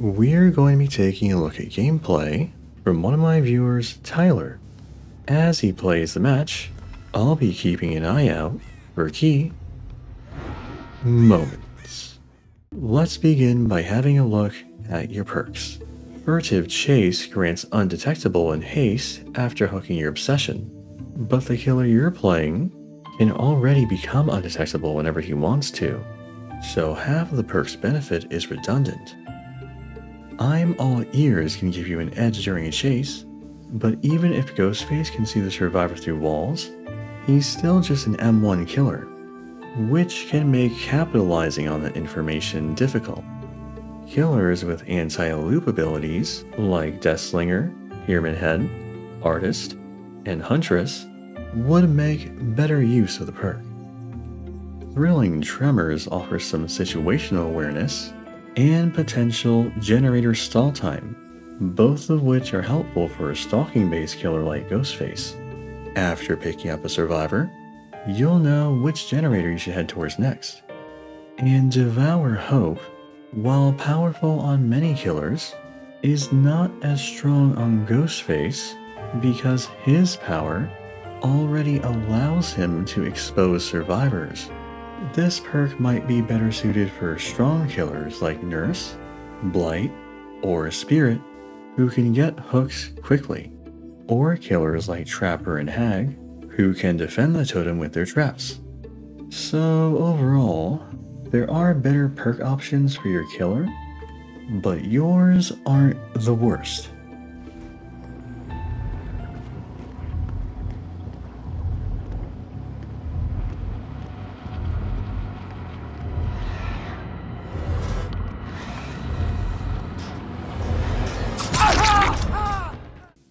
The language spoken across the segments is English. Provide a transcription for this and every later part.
we're going to be taking a look at gameplay from one of my viewers, Tyler. As he plays the match, I'll be keeping an eye out for key moments. Let's begin by having a look at your perks. Furtive Chase grants undetectable and haste after hooking your obsession, but the killer you're playing can already become undetectable whenever he wants to, so half of the perk's benefit is redundant. I'm All Ears can give you an edge during a chase, but even if Ghostface can see the survivor through walls, he's still just an M1 killer, which can make capitalizing on that information difficult. Killers with anti-loop abilities like Deathslinger, Pyramid Head, Artist, and Huntress would make better use of the perk. Thrilling Tremors offers some situational awareness and potential generator stall time, both of which are helpful for a stalking-based killer like Ghostface. After picking up a survivor, you'll know which generator you should head towards next. And Devour Hope, while powerful on many killers, is not as strong on Ghostface because his power already allows him to expose survivors. This perk might be better suited for strong killers like Nurse, Blight, or Spirit who can get hooks quickly, or killers like Trapper and Hag who can defend the totem with their traps. So overall, there are better perk options for your killer, but yours aren't the worst.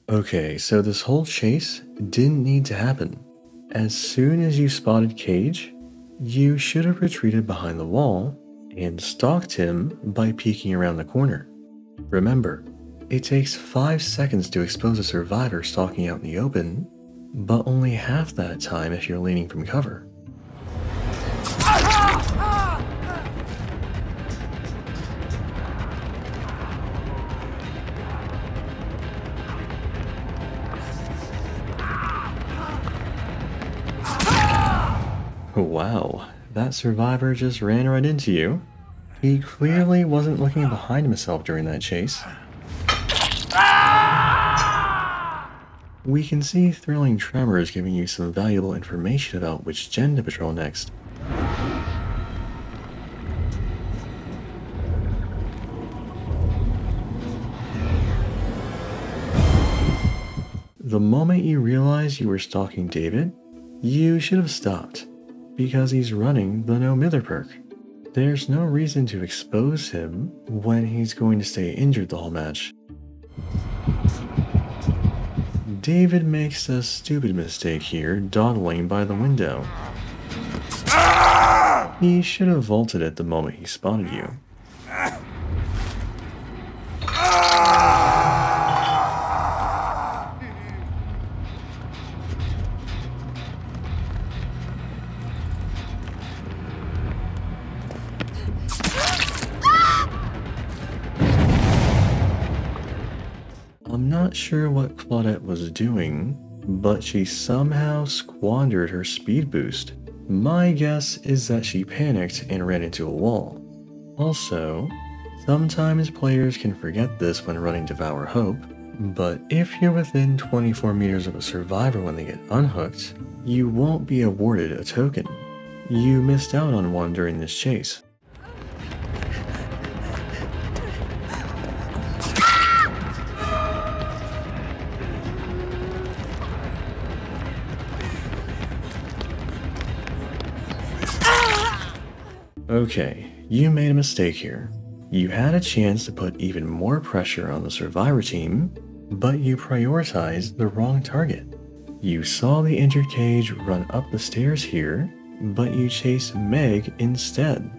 Okay, so this whole chase didn't need to happen. As soon as you spotted Cage, you should have retreated behind the wall and stalked him by peeking around the corner. Remember, it takes 5 seconds to expose a survivor stalking out in the open, but only half that time if you're leaning from cover. Wow, that survivor just ran right into you. He clearly wasn't looking behind himself during that chase. We can see Thrilling Tremors giving you some valuable information about which gen to patrol next. The moment you realized you were stalking David, you should have stopped, because he's running the No Mither perk. There's no reason to expose him when he's going to stay injured the whole match. David makes a stupid mistake here, dawdling by the window. He should have vaulted it the moment he spotted you. I'm not sure what Claudette was doing, but she somehow squandered her speed boost. My guess is that she panicked and ran into a wall. Also, sometimes players can forget this when running Devour Hope, but if you're within 24 meters of a survivor when they get unhooked, you won't be awarded a token. You missed out on one during this chase. Okay, you made a mistake here. You had a chance to put even more pressure on the survivor team, but you prioritized the wrong target. You saw the injured Cage run up the stairs here, but you chased Meg instead.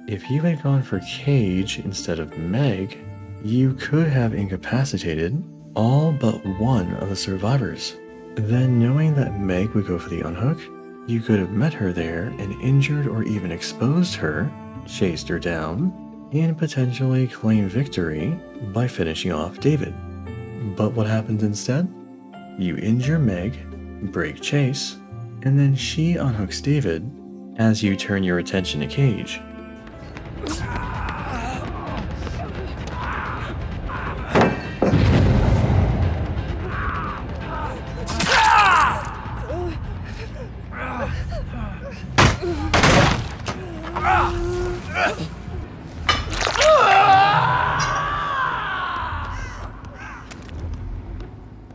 If you had gone for Cage instead of Meg, you could have incapacitated all but one of the survivors. Then, knowing that Meg would go for the unhook, you could have met her there and injured or even exposed her, chased her down, and potentially claim victory by finishing off David. But what happens instead? You injure Meg, break Chase, and then she unhooks David as you turn your attention to Cage.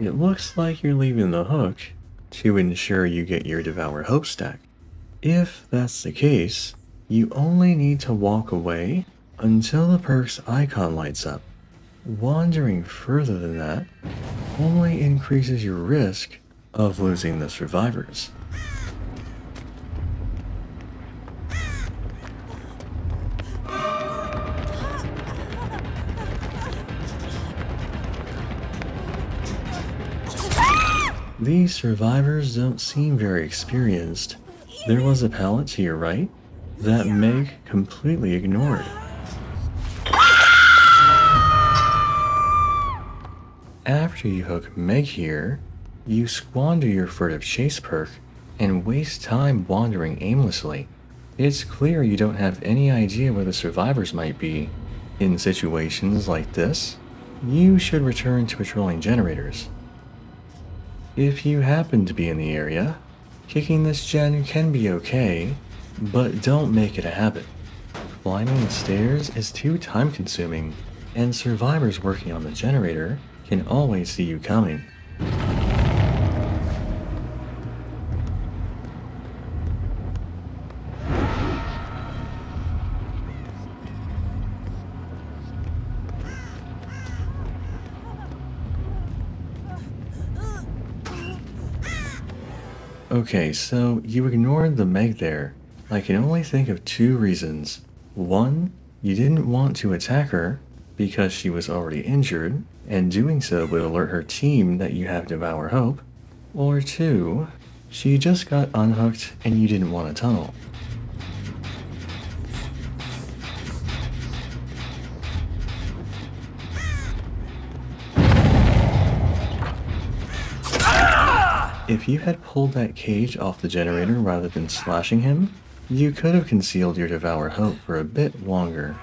It looks like you're leaving the hook to ensure you get your Devour Hope stack. If that's the case, you only need to walk away until the perk's icon lights up. Wandering further than that only increases your risk of losing the survivors. These survivors don't seem very experienced. There was a pallet to your right that Meg completely ignored. After you hook Meg here, you squander your furtive chase perk and waste time wandering aimlessly. It's clear you don't have any idea where the survivors might be. In situations like this, you should return to patrolling generators. If you happen to be in the area, kicking this gen can be okay, but don't make it a habit. Climbing the stairs is too time consuming, and survivors working on the generator can always see you coming. Okay, so you ignored the Meg there. I can only think of two reasons. One, you didn't want to attack her because she was already injured, and doing so would alert her team that you have Devour Hope. Or two, she just got unhooked and you didn't want to tunnel. If you had pulled that cage off the generator rather than slashing him, you could have concealed your Devour Hope for a bit longer.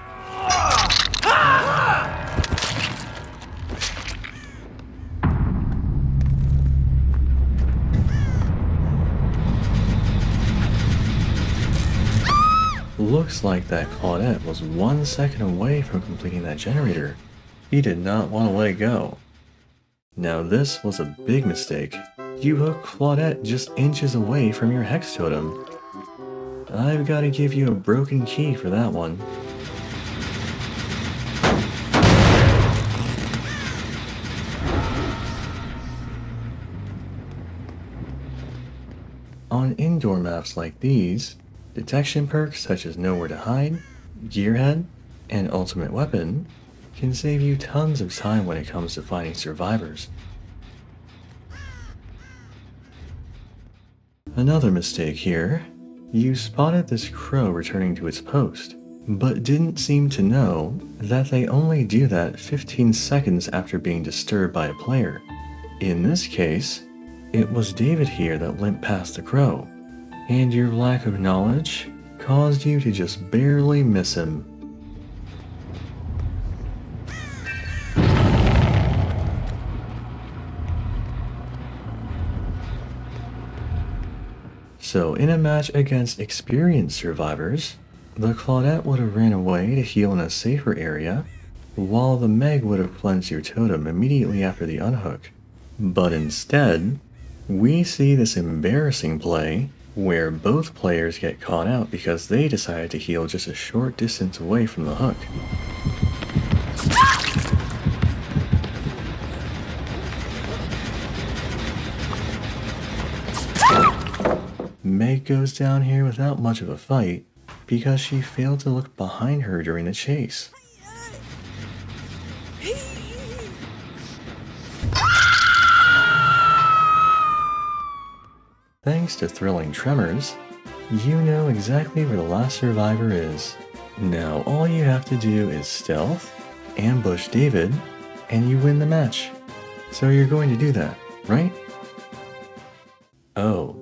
Looks like that Claudette was 1 second away from completing that generator. He did not want to let it go. Now this was a big mistake. You hooked Claudette just inches away from your Hex Totem. I've got to give you a broken key for that one. On indoor maps like these, detection perks such as Nowhere to Hide, Gearhead, and Ultimate Weapon can save you tons of time when it comes to finding survivors. Another mistake here. You spotted this crow returning to its post, but didn't seem to know that they only do that 15 seconds after being disturbed by a player. In this case, it was David here that limped past the crow, and your lack of knowledge caused you to just barely miss him. So in a match against experienced survivors, the Claudette would have ran away to heal in a safer area, while the Meg would have cleansed your totem immediately after the unhook. But instead, we see this embarrassing play where both players get caught out because they decided to heal just a short distance away from the hook. Meg goes down here without much of a fight because she failed to look behind her during the chase. Thanks to thrilling tremors, you know exactly where the last survivor is. Now all you have to do is stealth, ambush David, and you win the match. So you're going to do that, right? Oh,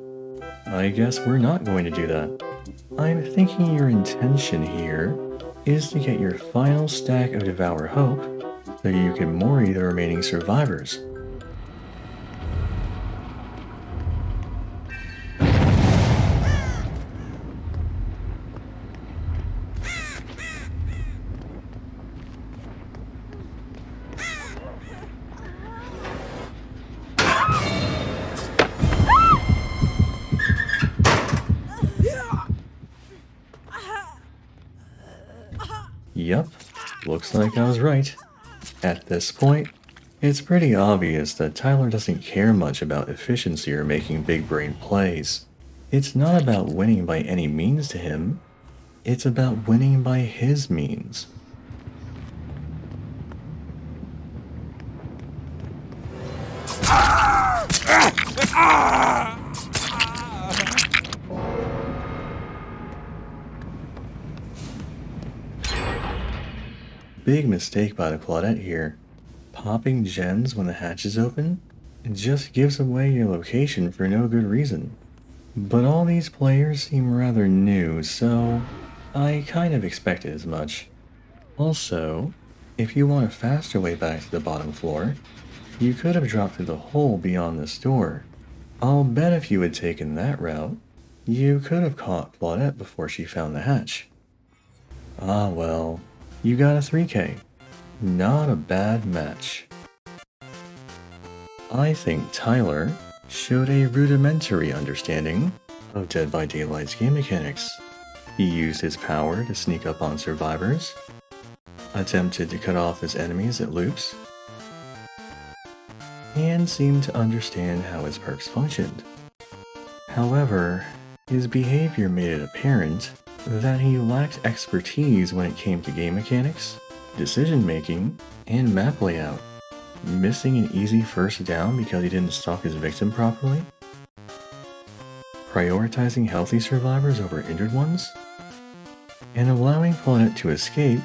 I guess we're not going to do that. I'm thinking your intention here is to get your final stack of Devour Hope so you can mori the remaining survivors. Yup, looks like I was right. At this point, it's pretty obvious that Tyler doesn't care much about efficiency or making big brain plays. It's not about winning by any means to him, it's about winning by his means. Big mistake by the Claudette here. Popping gems when the hatch is open just gives away your location for no good reason. But all these players seem rather new, so I kind of expected as much. Also, if you want a faster way back to the bottom floor, you could have dropped through the hole beyond this door. I'll bet if you had taken that route, you could have caught Claudette before she found the hatch. Ah well. You got a 3K. Not a bad match. I think Tyler showed a rudimentary understanding of Dead by Daylight's game mechanics. He used his power to sneak up on survivors, attempted to cut off his enemies at loops, and seemed to understand how his perks functioned. However, his behavior made it apparent that he lacked expertise when it came to game mechanics, decision making, and map layout, missing an easy first down because he didn't stalk his victim properly, prioritizing healthy survivors over injured ones, and allowing Claudette to escape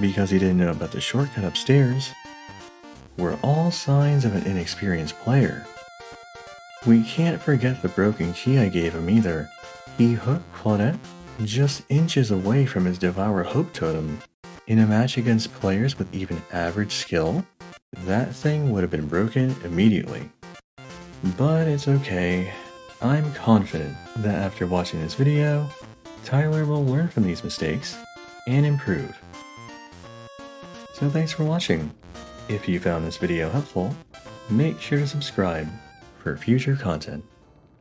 because he didn't know about the shortcut upstairs, were all signs of an inexperienced player. We can't forget the broken key I gave him either. He hooked Claudette just inches away from his Devour Hope totem. In a match against players with even average skill, that thing would have been broken immediately. But it's okay. I'm confident that after watching this video, Tyler will learn from these mistakes and improve. So thanks for watching. If you found this video helpful, make sure to subscribe for future content.